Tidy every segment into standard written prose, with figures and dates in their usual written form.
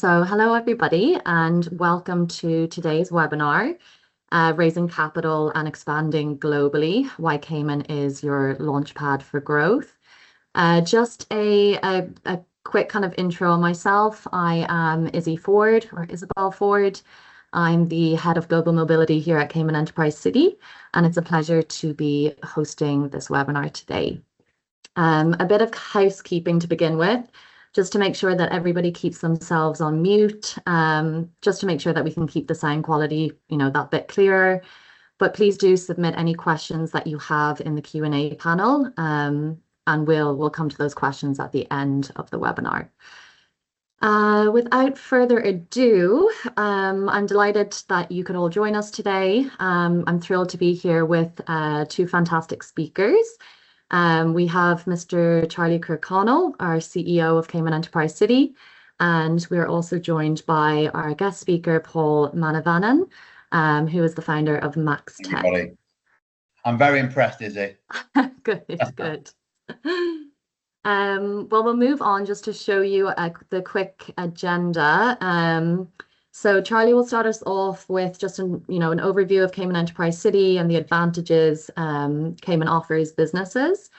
So hello everybody and welcome to today's webinar, Raising Capital and Expanding Globally, Why Cayman is Your Launchpad for Growth. Just a quick kind of intro on myself. I am Isabel Ford. I'm the head of global mobility here at Cayman Enterprise City, and it's a pleasure to be hosting this webinar today. A bit of housekeeping to begin with, just to make sure that everybody keeps themselves on mute, just to make sure that we can keep the sound quality, that bit clearer. But please do submit any questions that you have in the Q&A panel, and we'll come to those questions at the end of the webinar. Without further ado, I'm delighted that you could all join us today. I'm thrilled to be here with two fantastic speakers. We have Mr. Charlie Kirkconnell, our CEO of Cayman Enterprise City, and we're also joined by our guest speaker, Paul Manivannan, who is the founder of MacxTech. I'm very impressed, Izzy. Good, good. Well, we'll move on just to show you the quick agenda. So Charlie will start us off with just an overview of Cayman Enterprise City and the advantages Cayman offers businesses.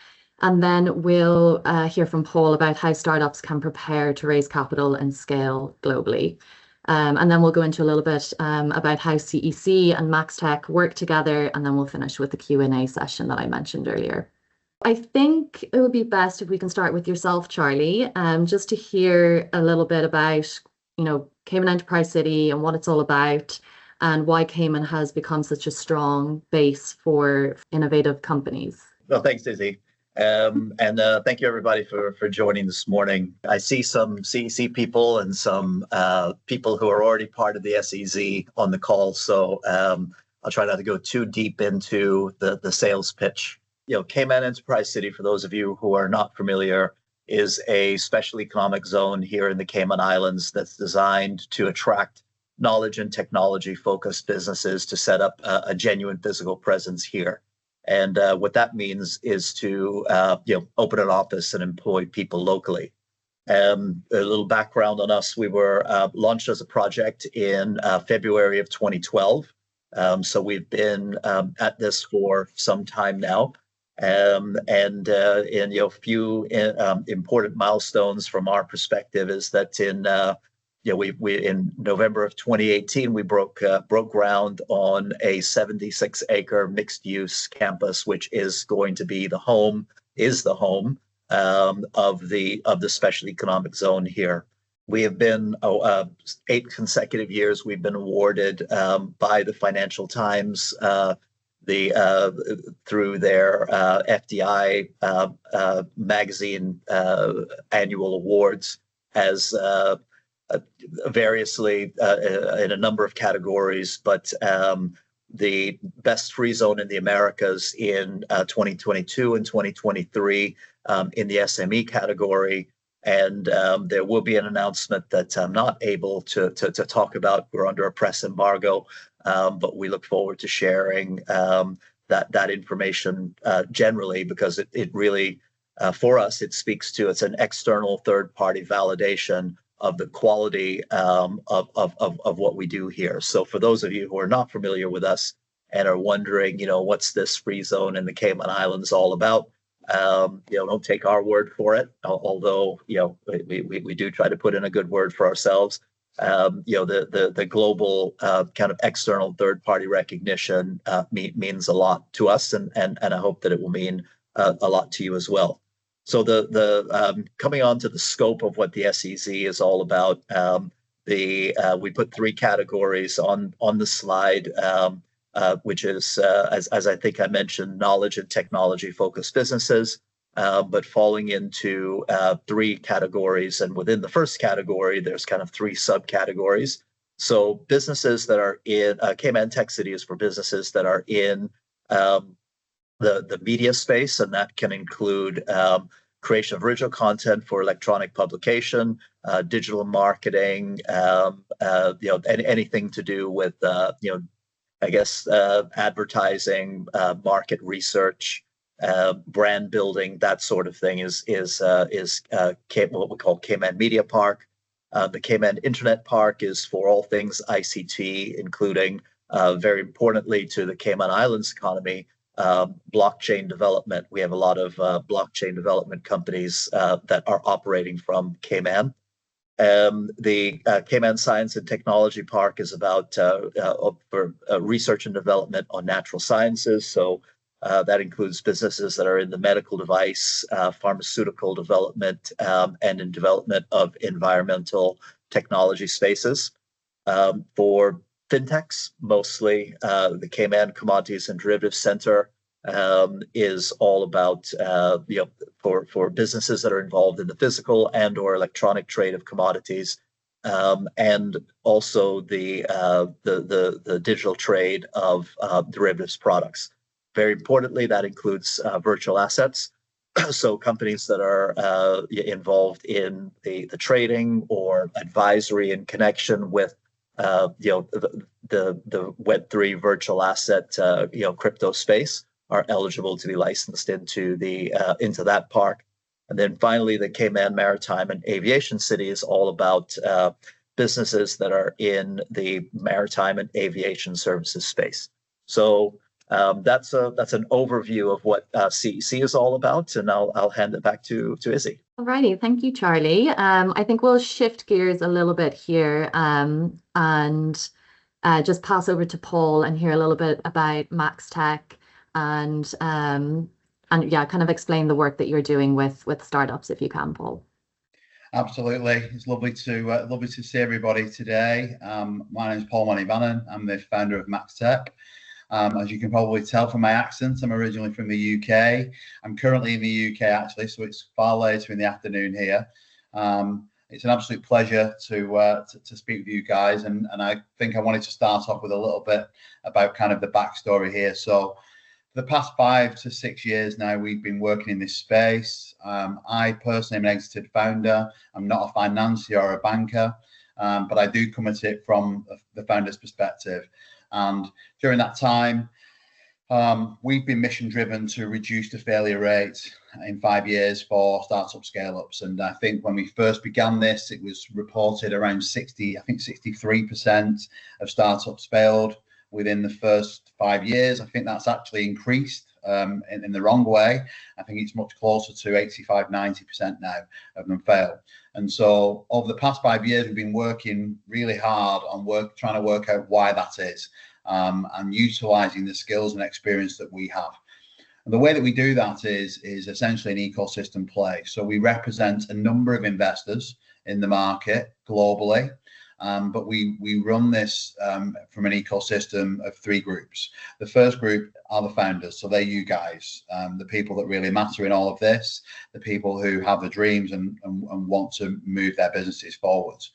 And then we'll hear from Paul about how startups can prepare to raise capital and scale globally. And then we'll go into a little bit about how CEC and MacxTech work together, and then we'll finish with the Q&A session that I mentioned earlier. I think it would be best if we can start with yourself, Charlie, just to hear a little bit about Cayman Enterprise City and what it's all about, and why Cayman has become such a strong base for innovative companies. Well, thanks, Izzy. And thank you, everybody, for joining this morning. I see some CEC people and some people who are already part of the SEZ on the call, so I'll try not to go too deep into the sales pitch. Cayman Enterprise City, for those of you who are not familiar, is a special economic zone here in the Cayman Islands that's designed to attract knowledge and technology-focused businesses to set up a genuine physical presence here. And what that means is to open an office and employ people locally. A little background on us: we were launched as a project in February of 2012. So we've been at this for some time now. And a few important milestones from our perspective is that in November of 2018 we broke ground on a 76-acre mixed-use campus, which is going to be the home of the special economic zone here. We have been 8 consecutive years. We've been awarded by the Financial Times through their FDI magazine annual awards as variously in a number of categories, but the best free zone in the Americas in 2022 and 2023 in the SME category. And there will be an announcement that I'm not able to talk about. We're under a press embargo. But we look forward to sharing that information generally, because it really, for us, it speaks to, it's an external third-party validation of the quality of what we do here. So for those of you who are not familiar with us and are wondering, what's this free zone in the Cayman Islands all about, don't take our word for it, although we do try to put in a good word for ourselves. The global kind of external third-party recognition means a lot to us, and I hope that it will mean a lot to you as well. So coming on to the scope of what the SEZ is all about, we put 3 categories on the slide, which is, as I think I mentioned, knowledge and technology-focused businesses. But falling into 3 categories, and within the first category, there's kind of 3 subcategories. So businesses that are in Cayman Tech City is for businesses that are in the media space, and that can include creation of original content for electronic publication, digital marketing, anything to do with advertising, market research, brand building, that sort of thing is what we call Cayman Media Park. The Cayman Internet Park is for all things ICT, including, very importantly to the Cayman Islands economy, blockchain development. We have a lot of blockchain development companies that are operating from Cayman. The Cayman Science and Technology Park is about for research and development on natural sciences. So that includes businesses that are in the medical device, pharmaceutical development, and in development of environmental technology spaces. For fintechs, mostly the Cayman Commodities and Derivatives Center is all about for businesses that are involved in the physical and or electronic trade of commodities, and also the digital trade of derivatives products. Very importantly, that includes virtual assets. So companies that are involved in the trading or advisory in connection with the Web3 virtual asset crypto space are eligible to be licensed into that park. And then finally, the Cayman Maritime and Aviation City is all about businesses that are in the maritime and aviation services space. So that's an overview of what CEC is all about, and I'll hand it back to Izzy. Alrighty, thank you, Charlie. I think we'll shift gears a little bit here and just pass over to Paul and hear a little bit about MacxTech and yeah, kind of explain the work that you're doing with startups, if you can, Paul. Absolutely, it's lovely to see everybody today. My name is Paul Manivannan. I'm the founder of MacxTech. As you can probably tell from my accent, I'm originally from the UK. I'm currently in the UK actually, so it's far later in the afternoon here. It's an absolute pleasure to speak with you guys, and I think I wanted to start off with a little bit about kind of the backstory here. So for the past 5 to 6 years now, we've been working in this space. I personally am an exited founder. I'm not a financier or a banker, but I do come at it from the founder's perspective. And during that time, we've been mission driven to reduce the failure rate in 5 years for startup scale ups. And I think when we first began this, it was reported around 63% of startups failed within the first 5 years. I think that's actually increased in the wrong way. I think it's much closer to 85–90% now of them fail. And so over the past 5 years, we've been working really hard on trying to work out why that is, and utilizing the skills and experience that we have. And the way that we do that is essentially an ecosystem play. So we represent a number of investors in the market globally. But we run this from an ecosystem of 3 groups. The first group are the founders, so they're you guys, the people that really matter in all of this, the people who have the dreams and want to move their businesses forwards.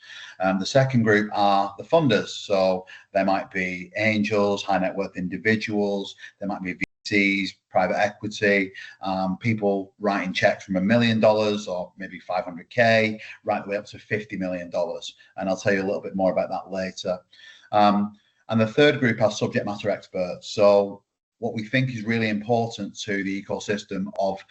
The second group are the funders, so there might be angels, high net worth individuals, there might be VCs, private equity, people writing checks from $1 million or maybe 500K right the way up to $50 million. And I'll tell you a little bit more about that later. And the third group are subject matter experts. So what we think is really important to the ecosystem of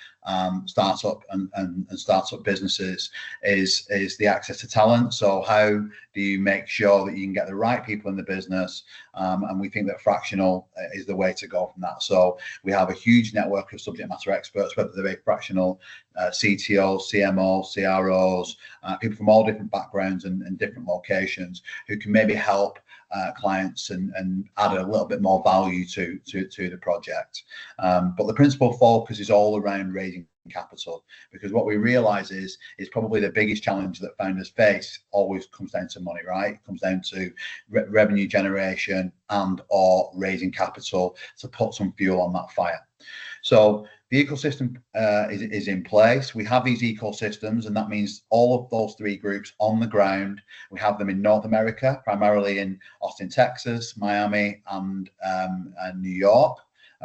startup and startup businesses is the access to talent. So how do you make sure that you can get the right people in the business? And we think that fractional is the way to go from that. So we have a huge network of subject matter experts, whether they're fractional CTOs, CMOs, CROs, people from all different backgrounds and different locations who can maybe help clients and add a little bit more value to the project. But the principal focus is all around raising capital, because what we realize is probably the biggest challenge that founders face always comes down to money, right? It comes down to revenue generation and or raising capital to put some fuel on that fire. So the ecosystem is in place. We have these ecosystems, and that means all of those 3 groups on the ground. We have them in North America, primarily in Austin, Texas, Miami, and New York,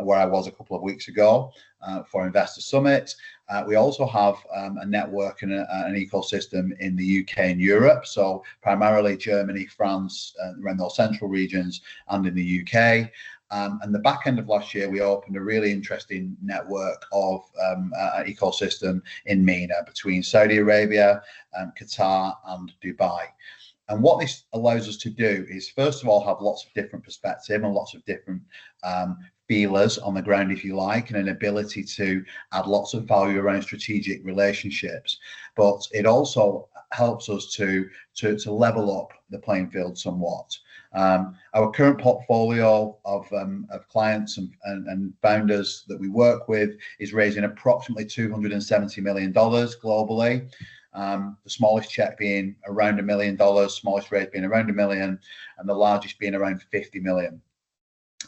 where I was a couple of weeks ago for Investor Summit. We also have a network and an ecosystem in the UK and Europe, so primarily Germany, France, around those central regions, and in the UK. And the back end of last year, we opened a really interesting network of ecosystem in MENA between Saudi Arabia, Qatar, and Dubai. And what this allows us to do is, first of all, have lots of different perspective and lots of different feelers on the ground, if you like, and an ability to add lots of value around strategic relationships. But it also helps us to level up the playing field somewhat. Our current portfolio of clients and founders that we work with is raising approximately $270 million globally. The smallest check being around $1 million, smallest raise being around $1 million, and the largest being around $50 million.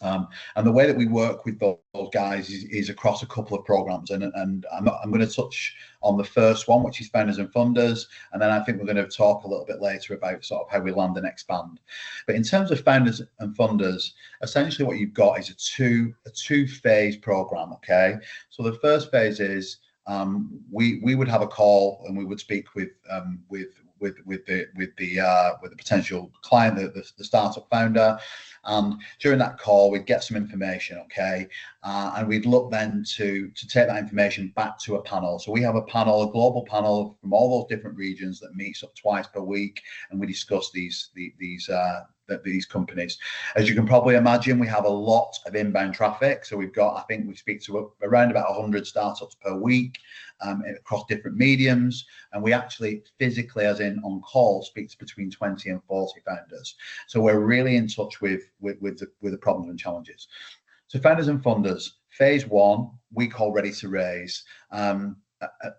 And the way that we work with those guys is across a couple of programs, and I'm going to touch on the first one, which is founders and funders, and then I think we're going to talk a little bit later about sort of how we land and expand. But in terms of founders and funders, essentially what you've got is a two-phase program. Okay, so the first phase is we would have a call and we would speak with the potential client, the startup founder, and during that call we'd get some information, okay, and we'd look then to take that information back to a panel. So we have a global panel from all those different regions that meets up twice per week, and we discuss these companies. As you can probably imagine, we have a lot of inbound traffic. So I think we speak to around about 100 startups per week across different mediums. And we actually physically, as in on call, speak to between 20 and 40 founders. So we're really in touch with the problems and challenges. So founders and funders, phase one, we call ready to raise.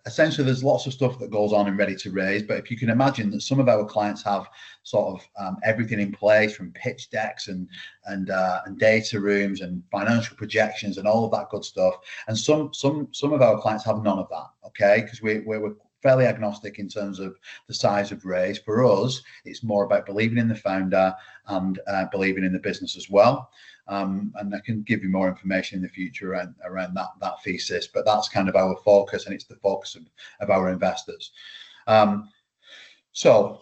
Essentially, there's lots of stuff that goes on in ready to raise, but if you can imagine that some of our clients have sort of everything in place, from pitch decks and data rooms and financial projections and all of that good stuff, and some of our clients have none of that, okay, because we're fairly agnostic in terms of the size of raise. For us, it's more about believing in the founder and believing in the business as well. And I can give you more information in the future around that thesis, but that's kind of our focus, and it's the focus of our investors. So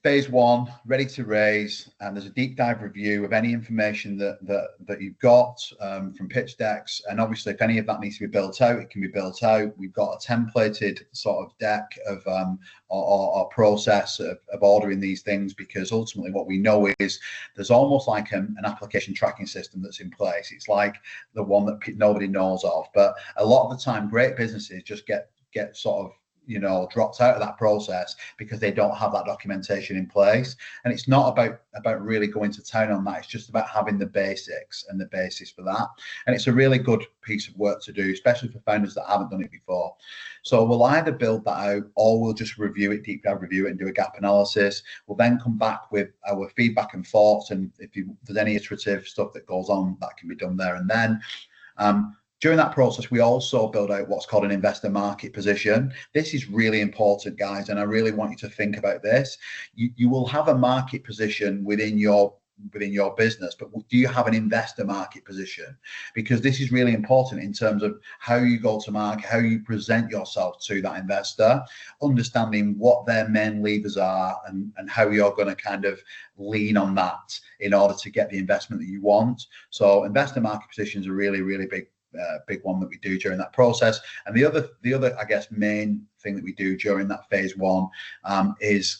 phase one, ready to raise, and there's a deep dive review of any information that you've got from pitch decks, and obviously if any of that needs to be built out, it can be built out. We've got a templated sort of deck of or process of ordering these things, because ultimately what we know is there's almost like an application tracking system that's in place. It's like the one that nobody knows of, but a lot of the time great businesses just get sort of dropped out of that process because they don't have that documentation in place. And it's not about really going to town on that. It's just about having the basics and the basis for that. And it's a really good piece of work to do, especially for founders that haven't done it before. So we'll either build that out, or we'll just review it, deep dive review it, and do a gap analysis. We'll then come back with our feedback and thoughts, and if there's any iterative stuff that goes on, that can be done there and then. During that process, we also build out what's called an investor market position. This is really important, guys, and I really want you to think about this. You will have a market position within your business, but do you have an investor market position? Because this is really important in terms of how you go to market, how you present yourself to that investor, understanding what their main levers are, and how you're going to kind of lean on that in order to get the investment that you want. So investor market positions are really, really big one that we do during that process. And the other I guess main thing that we do during that phase one is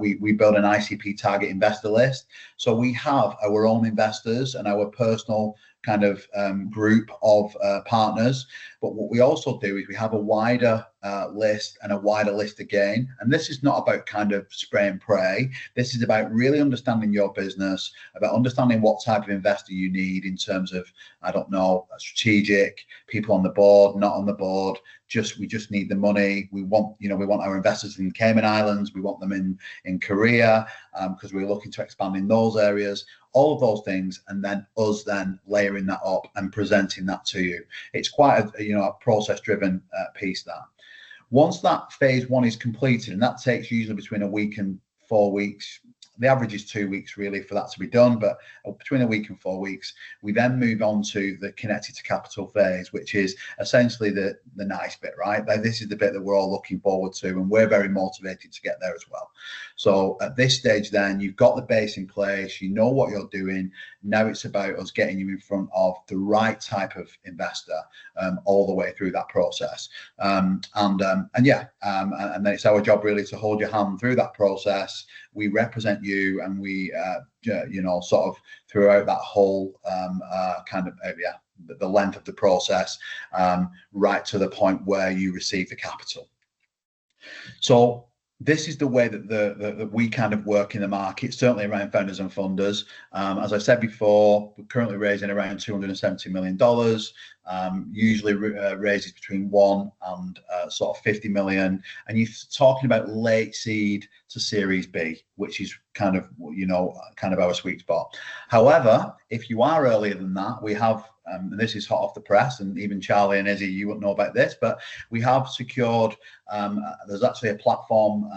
we build an ICP target investor list. So we have our own investors and our personal kind of group of partners, but what we also do is we have a wider list and a wider list again. And this is not about kind of spray and pray. This is about really understanding your business, about understanding what type of investor you need in terms of, I don't know, strategic, people on the board, not on the board. We just need the money. We want our investors in Cayman Islands. We want them in Korea because we're looking to expand in those areas. All of those things, and then us layering that up and presenting that to you. It's quite a process-driven piece that. Once that phase one is completed, and that takes usually between a week and 4 weeks, The average is 2 weeks really for that to be done, but between a week and 4 weeks, we then move on to the connected to capital phase, which is essentially the nice bit, right? This is the bit that we're all looking forward to, and we're very motivated to get there as well. So at this stage, then you've got the base in place, you know what you're doing. Now it's about us getting you in front of the right type of investor all the way through that process. And then it's our job really to hold your hand through that process. We represent you, and we, sort of throughout that whole the length of the process, right to the point where you receive the capital. So this is the way that we kind of work in the market, certainly around founders and funders. As I said before, we're currently raising around $270 million, usually raises between 1 and sort of 50 million. And you're talking about late seed to Series B, which is kind of our sweet spot. However, if you are earlier than that, we have, and this is hot off the press, and even Charlie and Izzy, you wouldn't know about this, but we have secured, there's actually a platform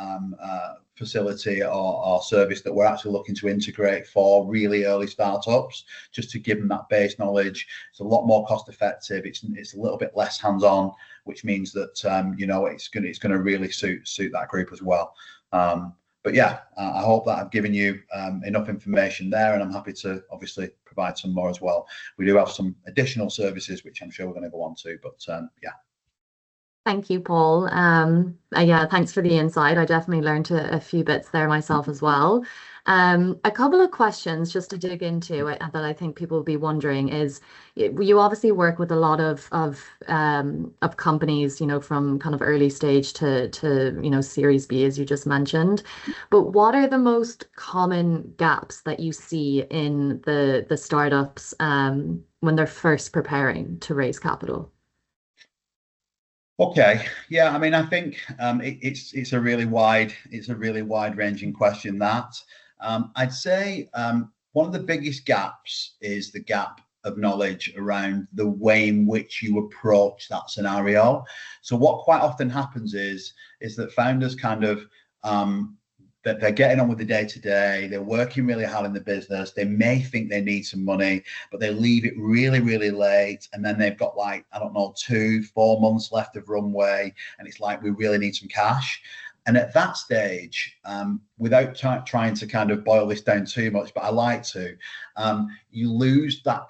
facility or service that we're actually looking to integrate for really early startups, just to give them that base knowledge. It's a lot more cost effective. It's a little bit less hands-on, which means that it's going to really suit that group as well. But yeah, I hope that I've given you enough information there, and I'm happy to obviously provide some more as well. We do have some additional services, which I'm sure we're going to go on to, but yeah. Thank you, Paul. Yeah, thanks for the insight. I definitely learned a few bits there myself as well. A couple of questions just to dig into that I think people will be wondering is, you obviously work with a lot of companies, from kind of early stage to Series B, as you just mentioned. But what are the most common gaps that you see in the startups when they're first preparing to raise capital? Okay, yeah, I mean, I think it's a really wide ranging question. That I'd say one of the biggest gaps is the gap of knowledge around the way in which you approach that scenario. So what quite often happens is that founders kind of that they're getting on with the day-to-day, they're working really hard in the business, they may think they need some money, but they leave it really, really late, and then they've got 2-4 months left of runway, and it's like, we really need some cash. And at that stage, without trying to kind of boil this down too much, but I like to, you lose that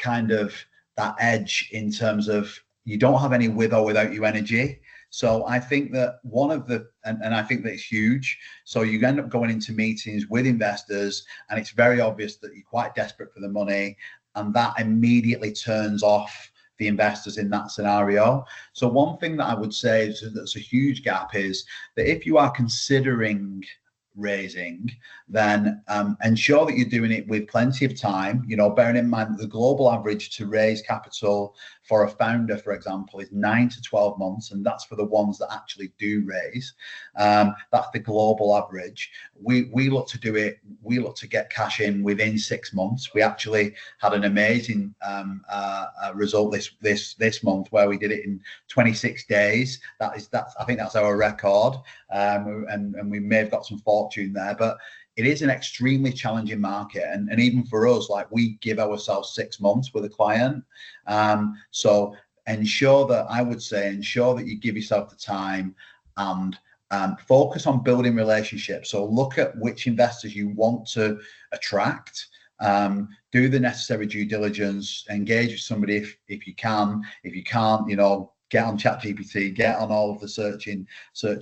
edge in terms of you don't have any with or without you energy. So I think that and I think that it's huge. So you end up going into meetings with investors, and it's very obvious that you're quite desperate for the money, and that immediately turns off the investors in that scenario. So one thing that I would say that's a huge gap is that if you are considering raising, then ensure that you're doing it with plenty of time. Bearing in mind that the global average to raise capital for a founder, for example, is 9 to 12 months, and that's for the ones that actually do raise. That's the global average. We look to do it. We look to get cash in within 6 months. We actually had an amazing result this month where we did it in 26 days. I think that's our record, and we may have got some fortune there, but it is an extremely challenging market, and even for us, we give ourselves 6 months with a client. So ensure that you give yourself the time, and focus on building relationships. So look at which investors you want to attract. Do the necessary due diligence, engage with somebody if you can. If you can't, get on ChatGPT, get on all of the search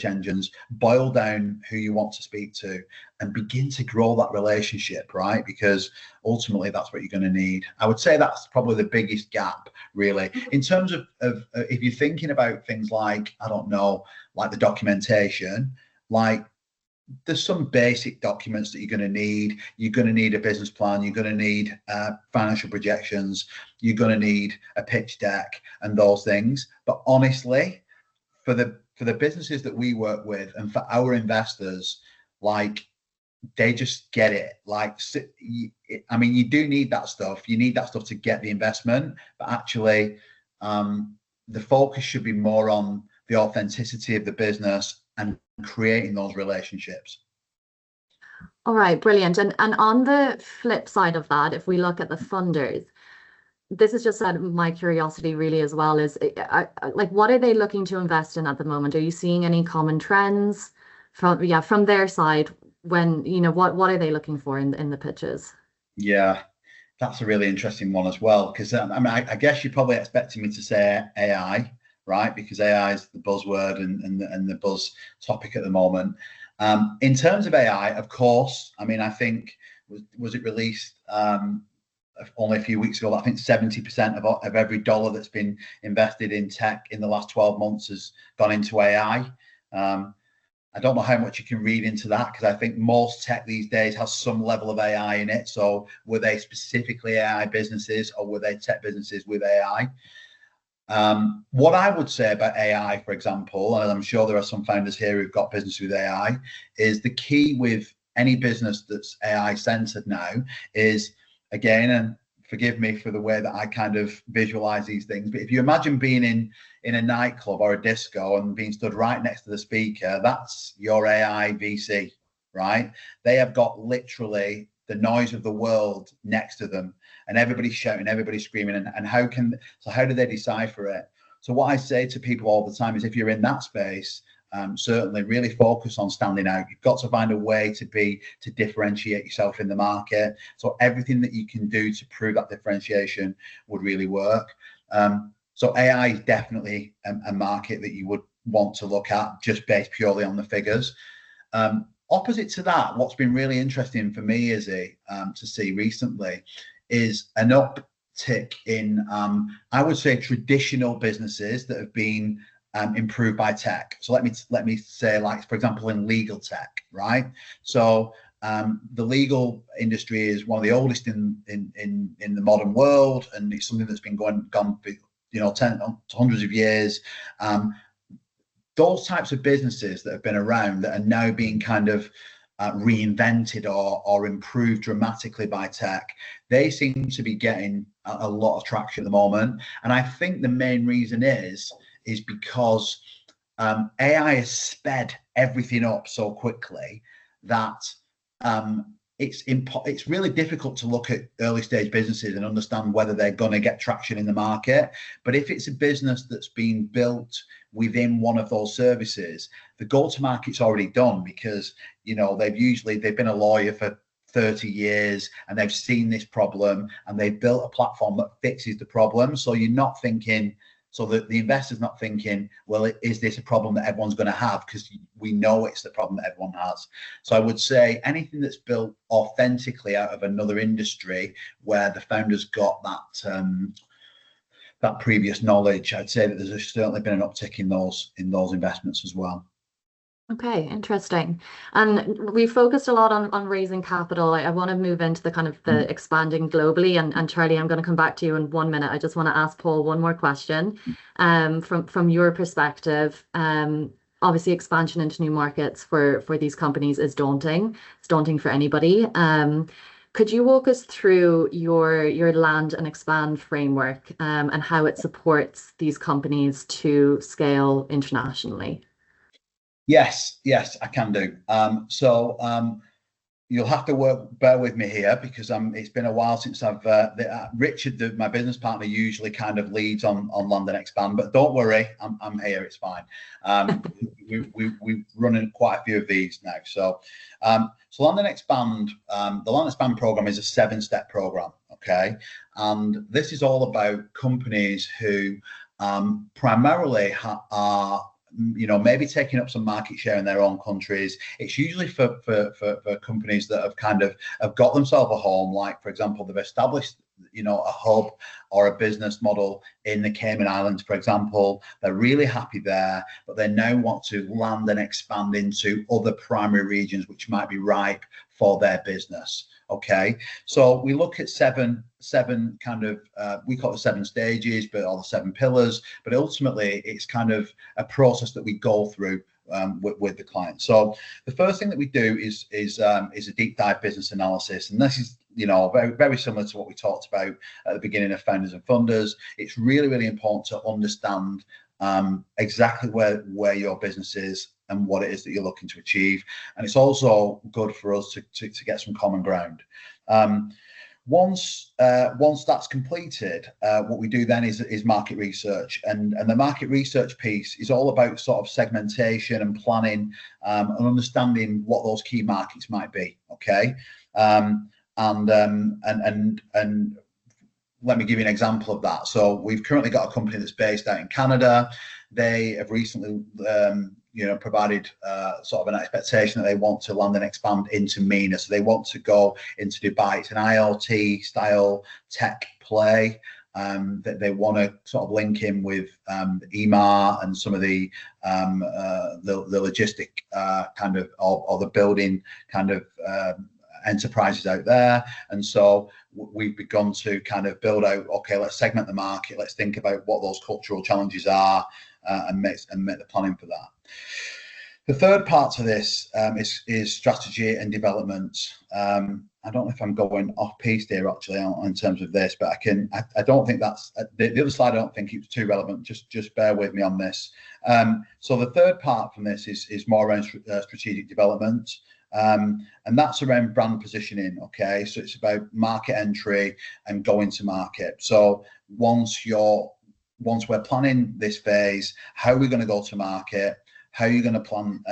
engines, boil down who you want to speak to, and begin to grow that relationship, right? Because ultimately that's what you're going to need. I would say that's probably the biggest gap, really. In terms of if you're thinking about things like, I don't know, like the documentation, there's some basic documents that you're going to need. You're going to need a business plan. You're going to need financial projections. You're going to need a pitch deck and those things. But honestly, for the businesses that we work with and for our investors, they just get it. I mean, you do need that stuff. You need that stuff to get the investment. But actually, the focus should be more on the authenticity of the business and creating those relationships. All right, brilliant. And on the flip side of that, if we look at the funders, this is just out of my curiosity really as well, is like what are they looking to invest in at the moment? Are you seeing any common trends from their side when, what are they looking for in the pitches? Yeah, that's a really interesting one as well, because I mean, I guess you're probably expecting me to say AI, right? Because AI is the buzzword and the buzz topic at the moment. In terms of AI, of course, I mean, I think was it released only a few weeks ago? I think 70% of every dollar that's been invested in tech in the last 12 months has gone into AI. I don't know how much you can read into that, because I think most tech these days has some level of AI in it. So were they specifically AI businesses, or were they tech businesses with AI? What I would say about AI, for example, and I'm sure there are some founders here who've got business with AI, is the key with any business that's AI centered now is, again, and forgive me for the way that I kind of visualize these things, but if you imagine being in a nightclub or a disco and being stood right next to the speaker, that's your AI VC, right? They have got literally the noise of the world next to them, and everybody's shouting, everybody's screaming, and how do they decipher it? So what I say to people all the time is, if you're in that space, certainly really focus on standing out. You've got to find a way to differentiate yourself in the market. So everything that you can do to prove that differentiation would really work. So AI is definitely a market that you would want to look at, just based purely on the figures. Opposite to that, what's been really interesting for me, Izzy, to see recently, is an uptick in, I would say, traditional businesses that have been improved by tech. So let me say, like, for example, in legal tech, right? So the legal industry is one of the oldest in the modern world, and it's something that's been gone hundreds of years. Those types of businesses that have been around that are now being kind of reinvented or improved dramatically by tech, they seem to be getting a lot of traction at the moment. And I think the main reason is because AI has sped everything up so quickly that it's really difficult to look at early stage businesses and understand whether they're going to get traction in the market. But if it's a business that's been built within one of those services, the go-to-market's already done, because they've been a lawyer for 30 years and they've seen this problem and they've built a platform that fixes the problem. So you're not thinking, so that the investor's not thinking, well, is this a problem that everyone's going to have? Because we know it's the problem that everyone has. So I would say anything that's built authentically out of another industry where the founders got that previous knowledge, I'd say that there's certainly been an uptick in those investments as well. Okay, interesting. And we focused a lot on raising capital. I want to move into the kind of the expanding globally. And Charlie, I'm going to come back to you in 1 minute. I just want to ask Paul one more question. From your perspective, obviously expansion into new markets for these companies is daunting. It's daunting for anybody. Could you walk us through your land and expand framework and how it supports these companies to scale internationally? Yes, I can do. You'll have to bear with me here, because it's been a while since I've Richard, my business partner, usually kind of leads on land and expand, but don't worry, I'm here. It's fine. We've run quite a few of these now. So land and expand. The land and expand program is a 7-step program. Okay, and this is all about companies who primarily are maybe taking up some market share in their own countries. It's usually for companies that have got themselves a home, like, for example, they've established a hub or a business model in the Cayman Islands, for example. They're really happy there, but they now want to land and expand into other primary regions which might be ripe for their business. Okay, so we look at seven kind of we call it 7 stages, but all the 7 pillars. But ultimately, it's kind of a process that we go through with the client. So the first thing that we do is a deep dive business analysis, and this is very, very similar to what we talked about at the beginning of Founders and Funders. It's really, really important to understand exactly where your business is and what it is that you're looking to achieve. And it's also good for us to get some common ground. Once that's completed, what we do then is market research, and the market research piece is all about sort of segmentation and planning, and understanding what those key markets might be. Okay, and let me give you an example of that. So we've currently got a company that's based out in Canada. They have recently provided sort of an expectation that they want to land and expand into MENA. So they want to go into Dubai. It's an IoT style tech play that they want to sort of link in with EMA and some of the logistic kind of, or the building kind of enterprises out there. And so we've begun to kind of build out, okay, let's segment the market, let's think about what those cultural challenges are, and make the planning for that. The third part to this is strategy and development. I don't know if I'm going off piece here actually in terms of this, but I don't think that's the other slide. I don't think it's too relevant. Just bear with me on this. So the third part from this is more around strategic development. And that's around brand positioning. Okay, so it's about market entry and going to market. So once we're planning this phase, how are we going to go to market? How are you going to plan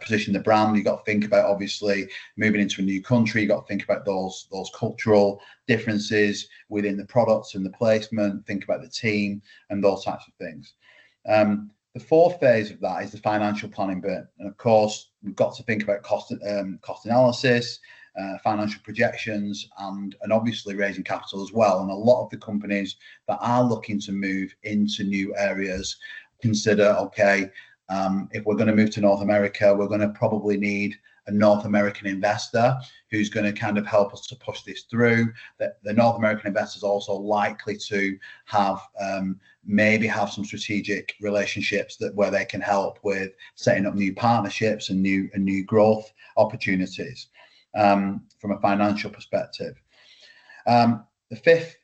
position the brand? You've got to think about, obviously, moving into a new country. You've got to think about those cultural differences within the products and the placement. Think about the team and those types of things. The fourth phase of that is the financial planning bit, and of course we've got to think about cost analysis, financial projections, and obviously raising capital as well. And a lot of the companies that are looking to move into new areas consider, okay, if we're going to move to North America, we're going to probably need a North American investor who's going to kind of help us to push this through. The North American investor is also likely to have maybe have some strategic relationships where they can help with setting up new partnerships and new growth opportunities from a financial perspective. The fifth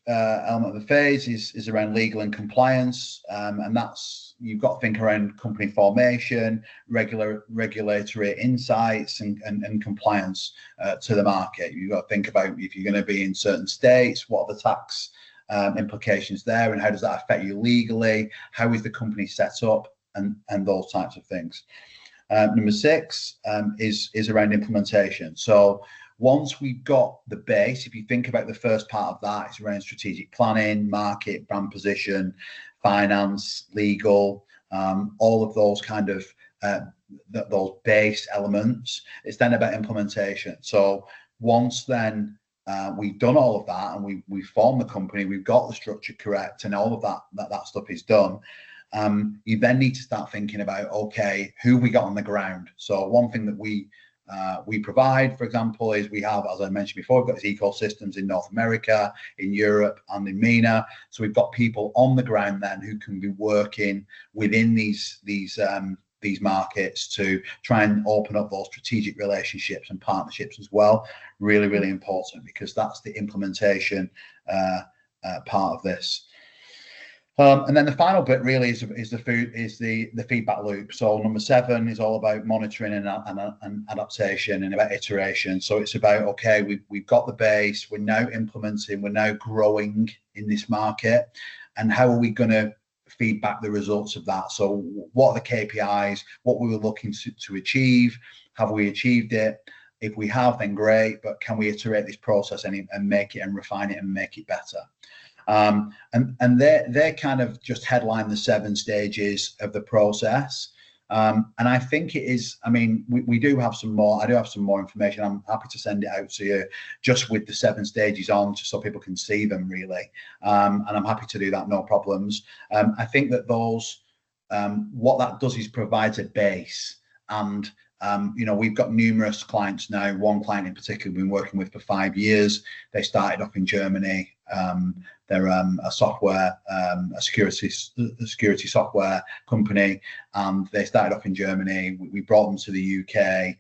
element of the phase is around legal and compliance, and that's, you've got to think around company formation, regulatory insights, and compliance to the market. You've got to think about if you're going to be in certain states, what are the tax implications there, and how does that affect you legally? How is the company set up, and those types of things. Number 6 is around implementation. So once we've got the base, if you think about the first part of that, it's around strategic planning, market, brand position, finance, legal, all of those kind of those base elements. It's then about implementation. So once then we've done all of that, and we've formed the company, we've got the structure correct, and all of that stuff is done. You then need to start thinking about, okay, who we got on the ground. So one thing that we provide, for example, is we have, as I mentioned before, we've got these ecosystems in North America, in Europe, and in MENA. So we've got people on the ground then who can be working within these markets to try and open up those strategic relationships and partnerships as well. Really, really important, because that's the implementation part of this. And then the final bit really is the feedback loop. So number 7 is all about monitoring and adaptation, and about iteration. So it's about, okay, we've got the base, we're now implementing, we're now growing in this market, and how are we going to feedback the results of that? So what are the KPIs, what we were looking to achieve? Have we achieved it? If we have, then great, but can we iterate this process and make it and refine it and make it better? And they kind of just headline the 7 stages of the process. And I think it is, I mean, we do have some more, I do have some more information. I'm happy to send it out to you just with the 7 stages on, just so people can see them really. And I'm happy to do that, no problems. I think that those, what that does is provides a base. And we've got numerous clients now. One client in particular we've been working with for 5 years. They started off in Germany. They're a security software company. They started off in Germany. We brought them to the UK,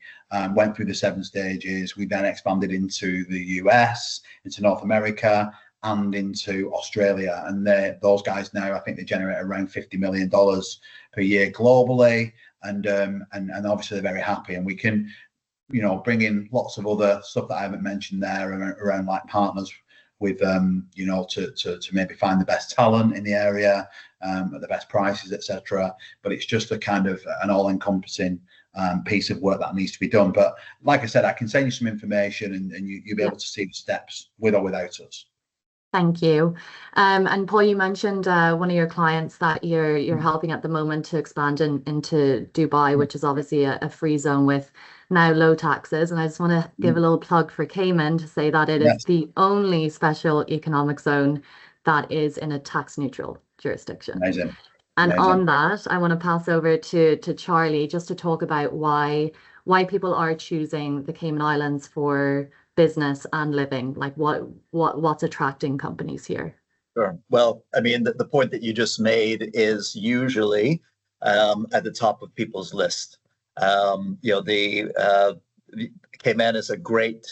went through the 7 stages. We then expanded into the US, into North America, and into Australia. And those guys now, I think they generate around $50 million per year globally. And obviously they're very happy. And we can, bring in lots of other stuff that I haven't mentioned there around like partners with, to maybe find the best talent in the area at the best prices, etc. But it's just a kind of an all-encompassing piece of work that needs to be done. But like I said, I can send you some information and you'll be able to see the steps with or without us. Thank you. And Paul, you mentioned one of your clients that you're helping at the moment to expand into Dubai, which is obviously a free zone with now low taxes. And I just want to give a little plug for Cayman to say that it is the only special economic zone that is in a tax neutral jurisdiction. Amazing. And on that, I want to pass over to Charlie just to talk about why people are choosing the Cayman Islands for business and living, like what's attracting companies here. Sure. Well, I mean, the point that you just made is usually at the top of people's list. The Cayman is a great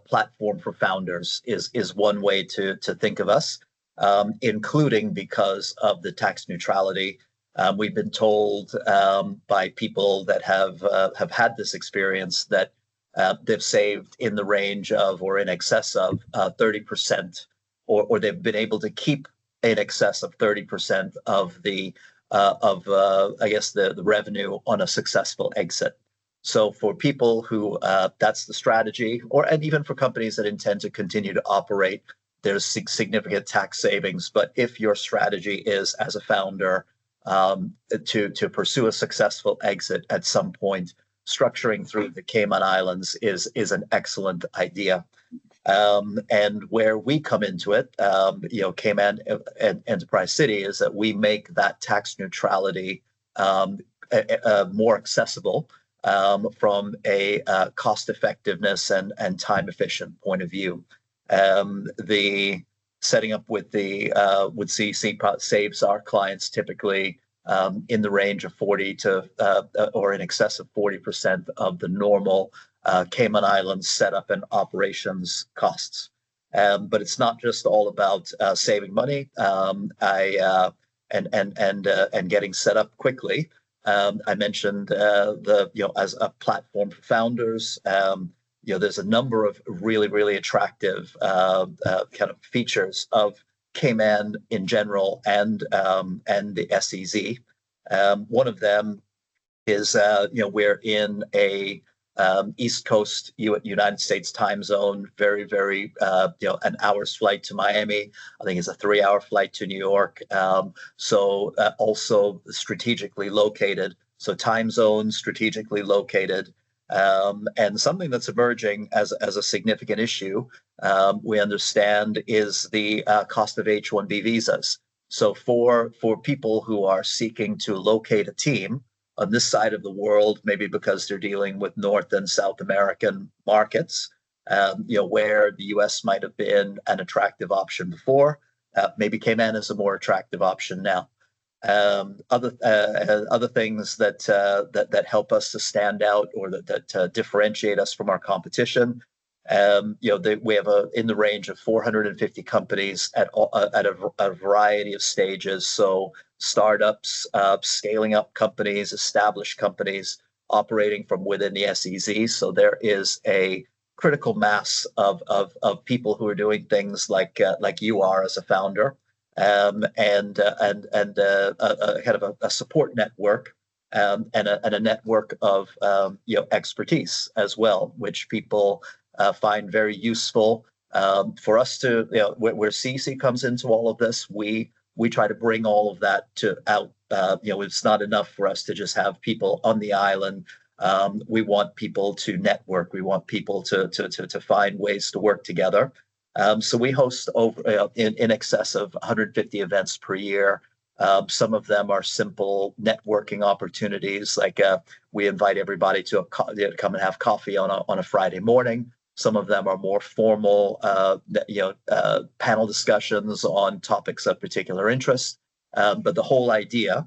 platform for founders is one way to think of us, including because of the tax neutrality. We've been told by people that have had this experience that they've saved in the range of or in excess of 30%, or they've been able to keep in excess of 30% of the revenue on a successful exit. So for people who that's the strategy, and even for companies that intend to continue to operate, there's significant tax savings. But if your strategy is as a founder to pursue a successful exit at some point, structuring through the Cayman Islands is an excellent idea. And where we come into it, Cayman Enterprise City, is that we make that tax neutrality more accessible from a cost effectiveness and time efficient point of view. The setting up with CEC saves our clients typically in the range of 40 to or in excess of 40% of the normal Cayman Islands setup and operations costs. But it's not just all about saving money and getting set up quickly. I mentioned as a platform for founders. There's a number of really attractive kind of features of Cayman in general and the SEZ. One of them is we're in a East Coast United States time zone, very an hour's flight to Miami. I think it's a 3-hour flight to New York. So also strategically located. So time zone strategically located. And something that's emerging as a significant issue, we understand, is the cost of H-1B visas. So for people who are seeking to locate a team on this side of the world, maybe because they're dealing with North and South American markets, where the U.S. might have been an attractive option before, maybe Cayman is a more attractive option now. Other things that help us to stand out or that differentiate us from our competition. We have in the range of 450 companies at a variety of stages. So startups, scaling up companies, established companies operating from within the SEZ. So there is a critical mass of people who are doing things like you are as a founder. And a kind of a support network and a network of expertise as well, which people find very useful for us to where CEC comes into all of this. We try to bring all of that out. It's not enough for us to just have people on the island. We want people to network. We want people to find ways to work together. So we host over in excess of 150 events per year. Some of them are simple networking opportunities, like we invite everybody to come and have coffee on a Friday morning. Some of them are more formal, panel discussions on topics of particular interest. But the whole idea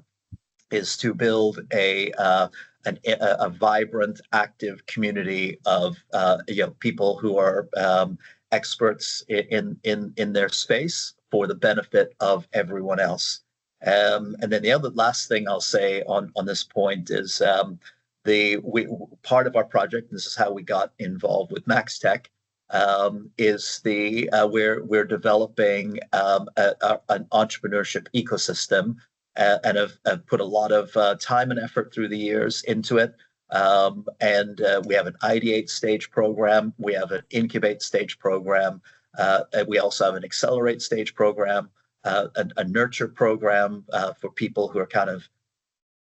is to build a vibrant, active community of people who are experts in their space for the benefit of everyone else. And then the last thing I'll say on this point is part of our project, and this is how we got involved with MacxTech, is we're developing an entrepreneurship ecosystem, and have put a lot of time and effort through the years into it. And we have an ideate stage program, we have an incubate stage program, and we also have an accelerate stage program, a nurture program for people who are kind of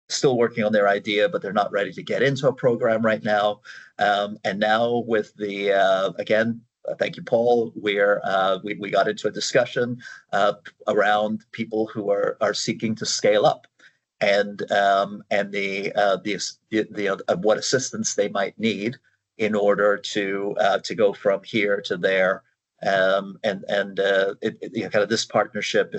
still working on their idea, but they're not ready to get into a program right now. And now with again, thank you, Paul. We got into a discussion around people who are seeking to scale up, and what assistance they might need in order to go from here to there. Kind of this partnership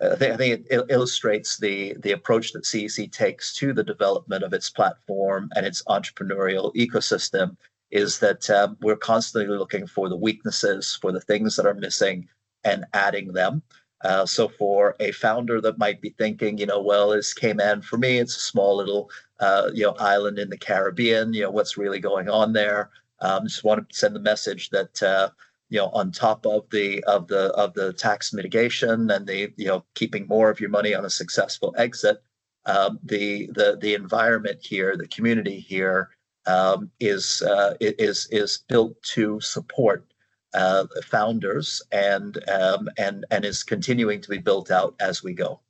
I think it illustrates the approach that CEC takes to the development of its platform and its entrepreneurial ecosystem, is that we're constantly looking for the weaknesses, for the things that are missing, and adding them. So for a founder that might be thinking, well, is Cayman for me? It's a small little island in the Caribbean. What's really going on there? Just want to send the message that on top of the tax mitigation and the keeping more of your money on a successful exit, the environment here, the community here, is built to support founders, and is continuing to be built out as we go.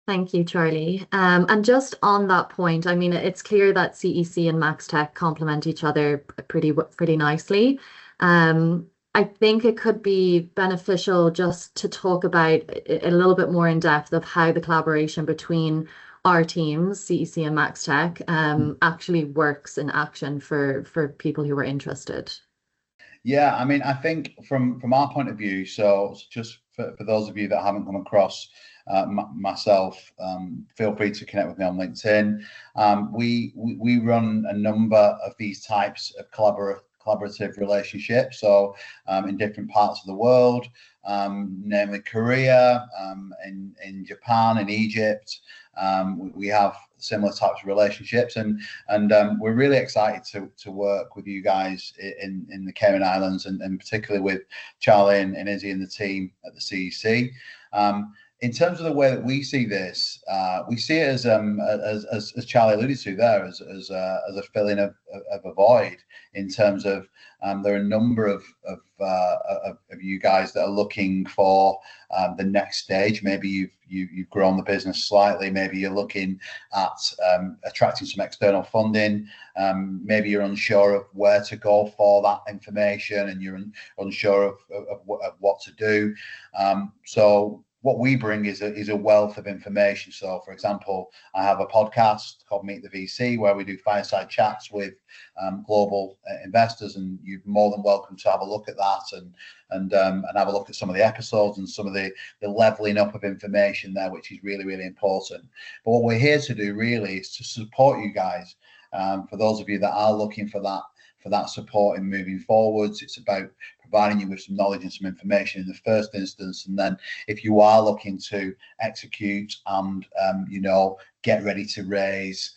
Thank you, Charlie. And just on that point, I mean, it's clear that CEC and MacxTech complement each other pretty nicely. I think it could be beneficial just to talk about a little bit more in depth of how the collaboration between our teams, CEC and MacxTech, actually works in action for people who are interested. Yeah, I mean, I think from our point of view, so just for those of you that haven't come across myself, feel free to connect with me on LinkedIn. We run a number of these types of collaborative relationships, so in different parts of the world, namely Korea, in Japan, in Egypt. We have similar types of relationships, and we're really excited to work with you guys in the Cayman Islands, and particularly with Charlie and Izzy and the team at the CEC. In terms of the way that we see this, we see it as Charlie alluded to there, as a filling of a void, in terms of there are a number of you guys that are looking for the next stage. Maybe you've grown the business slightly. Maybe you're looking at attracting some external funding. Maybe you're unsure of where to go for that information, and you're unsure of what to do. So what we bring is a wealth of information. So, for example, I have a podcast called Meet the VC, where we do fireside chats with global investors, and you're more than welcome to have a look at that and have a look at some of the episodes and some of the leveling up of information there, which is really, really important. But what we're here to do really is to support you guys. For those of you that are looking for that support in moving forwards, it's about providing you with some knowledge and some information in the first instance, and then if you are looking to execute and get ready to raise,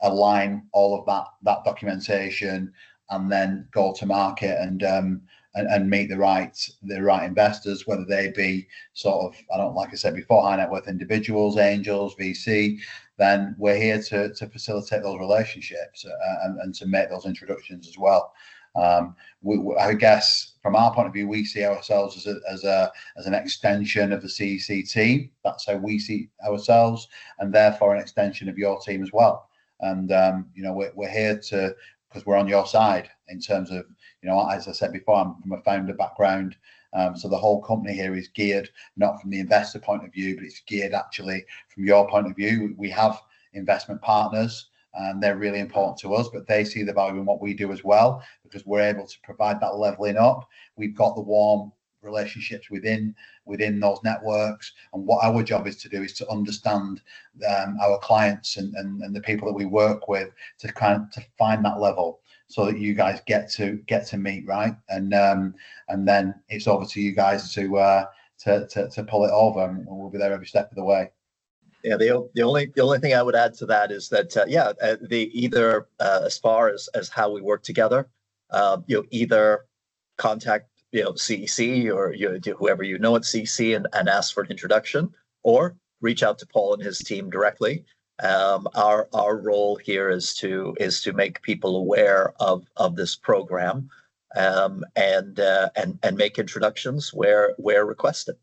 align all of that documentation, and then go to market and meet the right investors, whether they be sort of, like I said before, high net worth individuals, angels, VC. Then we're here to facilitate those relationships and to make those introductions as well. I guess from our point of view, we see ourselves as an extension of the CEC team. That's how we see ourselves, and therefore an extension of your team as well. And we're here because we're on your side in terms of, as I said before, I'm from a founder background. So the whole company here is geared not from the investor point of view, but it's geared actually from your point of view. We have investment partners, and they're really important to us, but they see the value in what we do as well, because we're able to provide that leveling up. We've got the warm relationships within those networks. And what our job is to do is to understand our clients and the people that we work with to find that level, so that you guys get to meet, right? And then it's over to you guys to pull it over, and we'll be there every step of the way. Yeah, the only thing I would add to that is that as far as how we work together, either contact CEC or whoever you know at CEC and ask for an introduction, or reach out to Paul and his team directly. Our role here is to make people aware of this program, and make introductions where requested.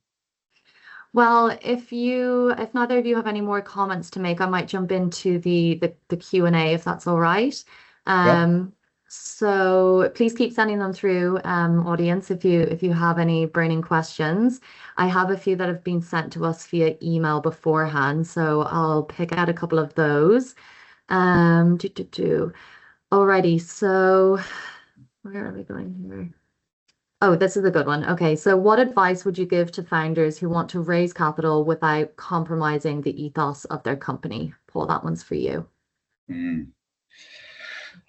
Well, if neither of you have any more comments to make, I might jump into the Q&A, if that's all right. Yeah. So please keep sending them through, audience, if you have any burning questions. I have a few that have been sent to us via email beforehand, so I'll pick out a couple of those. Alrighty, so where are we going here? Oh, this is a good one. Okay, so what advice would you give to founders who want to raise capital without compromising the ethos of their company? Paul, that one's for you.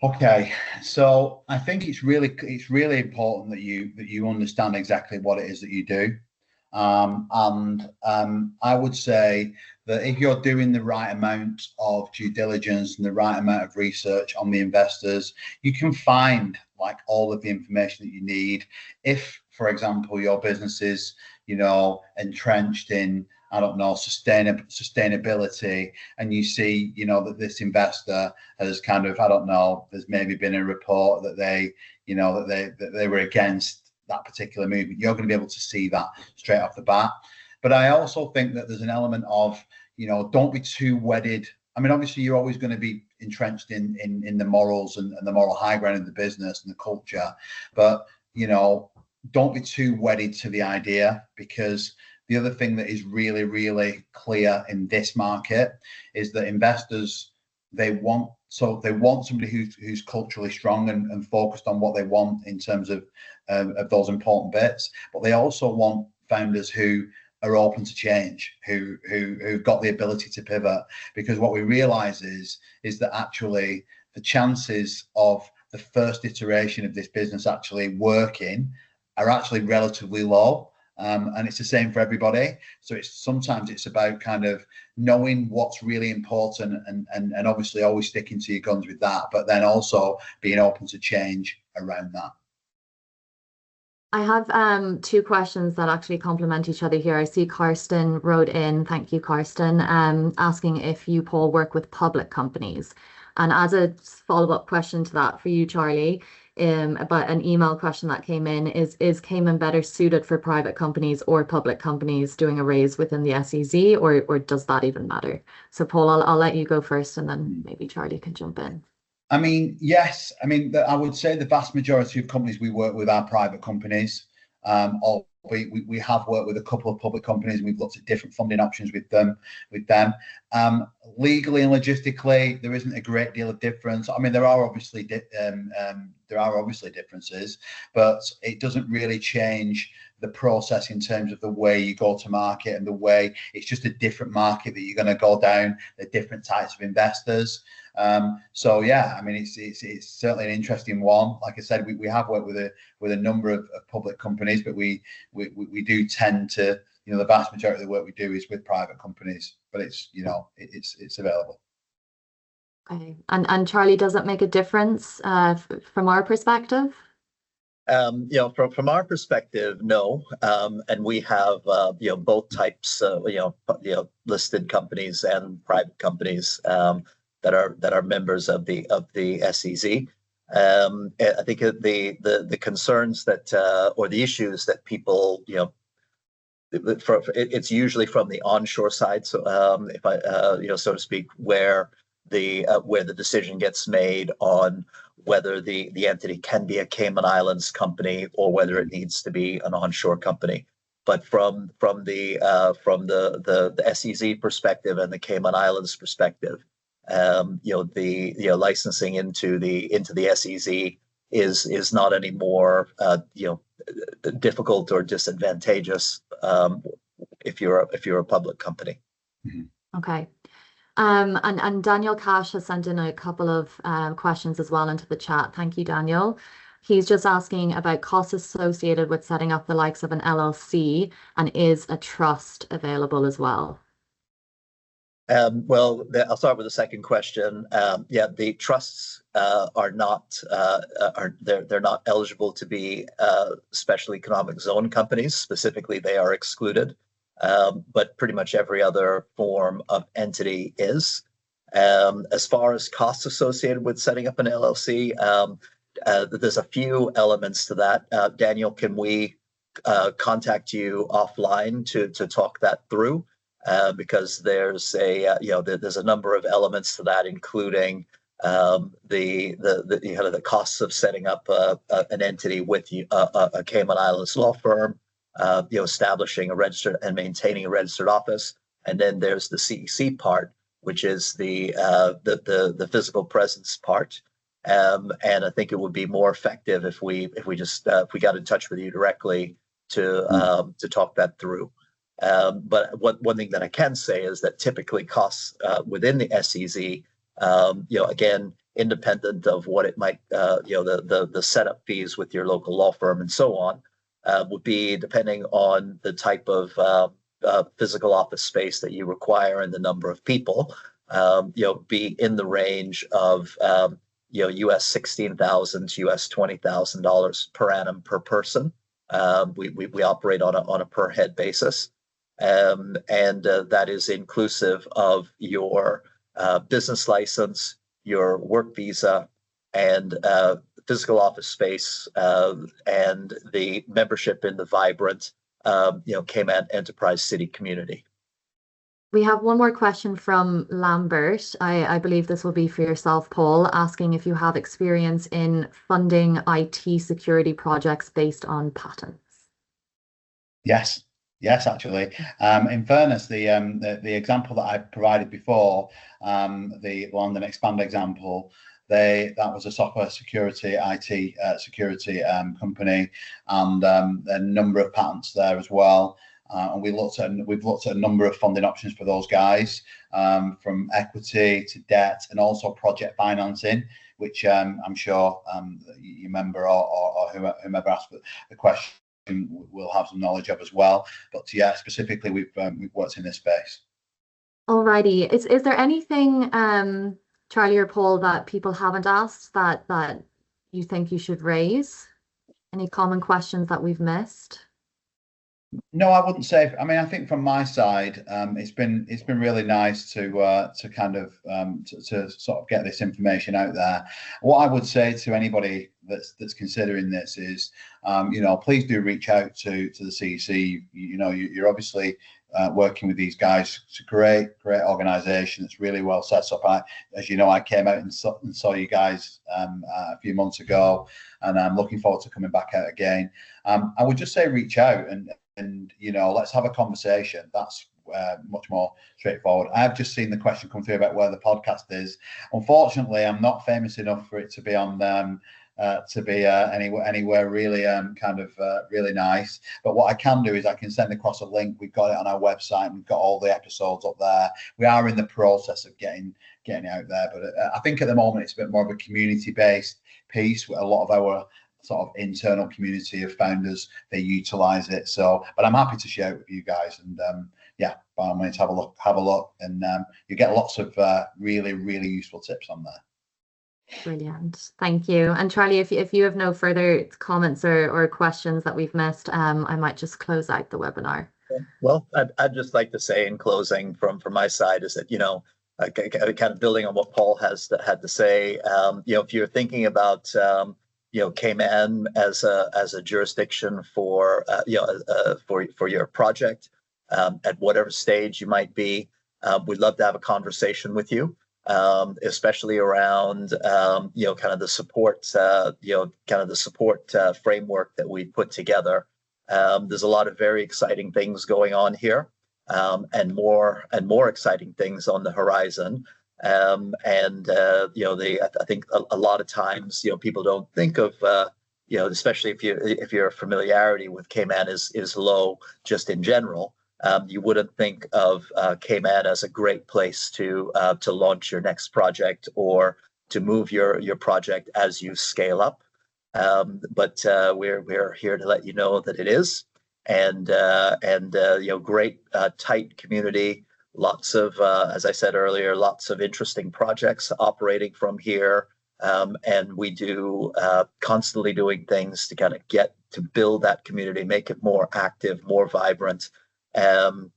Okay, so I think it's really important that you understand exactly what it is that you do, and I would say that if you're doing the right amount of due diligence and the right amount of research on the investors, you can find like all of the information that you need. If, for example, your business is entrenched in, I don't know, sustainability, and you see, that this investor has kind of, I don't know, there's maybe been a report that they were against that particular movement, you're going to be able to see that straight off the bat. But I also think that there's an element of, don't be too wedded. I mean, obviously, you're always going to be entrenched in the morals and the moral high ground of the business and the culture, but don't be too wedded to the idea, because the other thing that is really, really clear in this market is that investors, they want somebody who's culturally strong and focused on what they want in terms of those important bits, but they also want founders who are open to change, who've got the ability to pivot, because what we realize is that actually the chances of the first iteration of this business actually working are actually relatively low. And it's the same for everybody. So sometimes it's about kind of knowing what's really important and obviously always sticking to your guns with that, but then also being open to change around that. I have two questions that actually complement each other here. I see Karsten wrote in, thank you, Karsten, asking if you, Paul, work with public companies. And as a follow-up question to that for you, Charlie, about an email question that came in, is Cayman better suited for private companies or public companies doing a raise within the SEZ, or does that even matter? So Paul, I'll let you go first, and then maybe Charlie can jump in. I mean, yes. I mean, I would say the vast majority of companies we work with are private companies. We have worked with a couple of public companies, and we've looked at different funding options with them. Legally and logistically, there isn't a great deal of difference. I mean, there are obviously differences, but it doesn't really change the process in terms of the way you go to market and the way it's just a different market that you're going to go down, the different types of investors. So yeah, I mean, it's certainly an interesting one. Like I said, we have worked with a number of public companies, but we do tend to, the vast majority of the work we do is with private companies, but it's available. Okay, and Charlie, does it make a difference from our perspective? From our perspective, no. And we have both types, listed companies and private companies that are members of the SEZ. I think the concerns that or the issues that people it's usually from the onshore side. So if I so to speak, where the decision gets made on whether the entity can be a Cayman Islands company or whether it needs to be an onshore company. But from the SEZ perspective and the Cayman Islands perspective, the licensing into the SEZ is not anymore difficult or disadvantageous if you're a public company. Okay. And Daniel Cash has sent in a couple of questions as well into the chat. Thank you, Daniel. He's just asking about costs associated with setting up the likes of an LLC, and is a trust available as well? Well, I'll start with the second question. Yeah, the trusts are not they're not eligible to be special economic zone companies. Specifically, they are excluded. But pretty much every other form of entity is. As far as costs associated with setting up an LLC, there's a few elements to that. Daniel, can we contact you offline to talk that through? Because there's there's a number of elements to that, including the costs of setting up an entity with a Cayman Islands law firm, establishing a registered and maintaining a registered office, and then there's the CEC part, which is the physical presence part. And I think it would be more effective if we got in touch with you directly to talk that through. But one thing that I can say is that typically costs within the SEZ, again, independent of what it might, the setup fees with your local law firm and so on, would be depending on the type of physical office space that you require and the number of people, be in the range of US $16,000 to US $20,000 per annum per person. We operate on a per head basis. And that is inclusive of your business license, your work visa, and physical office space, and the membership in the vibrant, Cayman Enterprise City community. We have one more question from Lambert. I believe this will be for yourself, Paul, asking if you have experience in funding IT security projects based on patents. Yes, actually. In fairness, the example that I provided before, the Land and Expand example, that was a software security, IT security company, and a number of patents there as well. And we've looked at a number of funding options for those guys, from equity to debt, and also project financing, which I'm sure you remember or whomever asked the question will have some knowledge of as well. But yeah, specifically we've worked in this space. Alrighty. Is there anything, Charlie or Paul, that people haven't asked that you think you should raise? Any common questions that we've missed? No, I wouldn't say. I mean, I think from my side, it's been really nice to kind of to sort of get this information out there. What I would say to anybody that's considering this is, please do reach out to the CEC. You're obviously working with these guys. It's a great organisation. It's really well set up. As you know, I came out and saw you guys a few months ago, and I'm looking forward to coming back out again. I would just say reach out and let's have a conversation. That's much more straightforward. I've just seen the question come through about where the podcast is. Unfortunately, I'm not famous enough for it to be on anywhere really really nice. But what I can do is I can send across a link. We've got it on our website. We've got all the episodes up there. We are in the process of getting it out there. But I think at the moment it's a bit more of a community-based piece. With a lot of our sort of internal community of founders, they utilize it. So, but I'm happy to share it with you guys, and by all means have a look, and you get lots of really useful tips on there. Brilliant, thank you. And Charlie, if you have no further comments or questions that we've missed, I might just close out the webinar. Well, I'd just like to say in closing from my side is that kind of building on what Paul had to say, if you're thinking about Cayman as a jurisdiction for your project, at whatever stage you might be, we'd love to have a conversation with you, especially around kind of the support framework that we put together. There's a lot of very exciting things going on here, and more exciting things on the horizon. I think a lot of times, people don't think of especially if your familiarity with Cayman is low just in general, you wouldn't think of Cayman as a great place to launch your next project or to move your project as you scale up. But we're here to let you know that it is, and great tight community. Lots of, as I said earlier, lots of interesting projects operating from here. And we do constantly doing things to kind of get to build that community, make it more active, more vibrant. And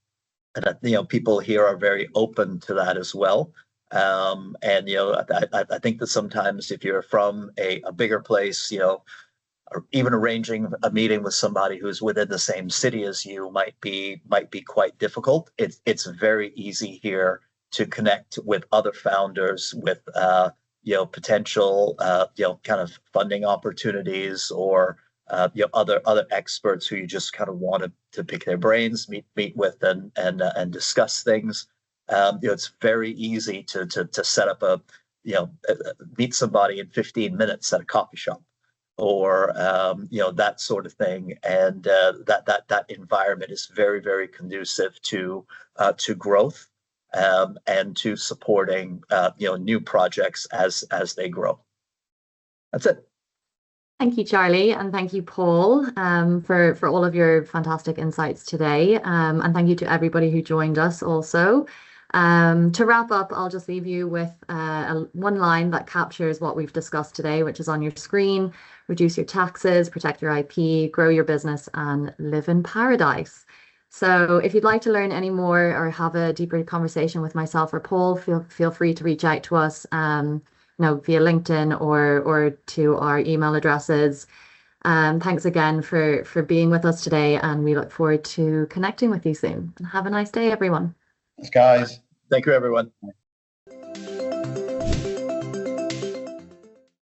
people here are very open to that as well. And I think that sometimes if you're from a bigger place, or even arranging a meeting with somebody who's within the same city as you might be quite difficult. It's very easy here to connect with other founders, with potential kind of funding opportunities, or other experts who you just kind of want to pick their brains, meet with, and discuss things. It's very easy to set up meet somebody in 15 minutes at a coffee shop, or that sort of thing, and that environment is very, very conducive to growth, and to supporting new projects as they grow. That's it. Thank you, Charlie, and thank you, Paul, for all of your fantastic insights today, and thank you to everybody who joined us also. To wrap up, I'll just leave you with one line that captures what we've discussed today, which is on your screen: reduce your taxes, protect your IP, grow your business, and live in paradise. So if you'd like to learn any more or have a deeper conversation with myself or Paul, feel free to reach out to us via LinkedIn or to our email addresses. Thanks again for being with us today, and we look forward to connecting with you soon. And have a nice day, everyone. Thanks, guys. Thank you, everyone.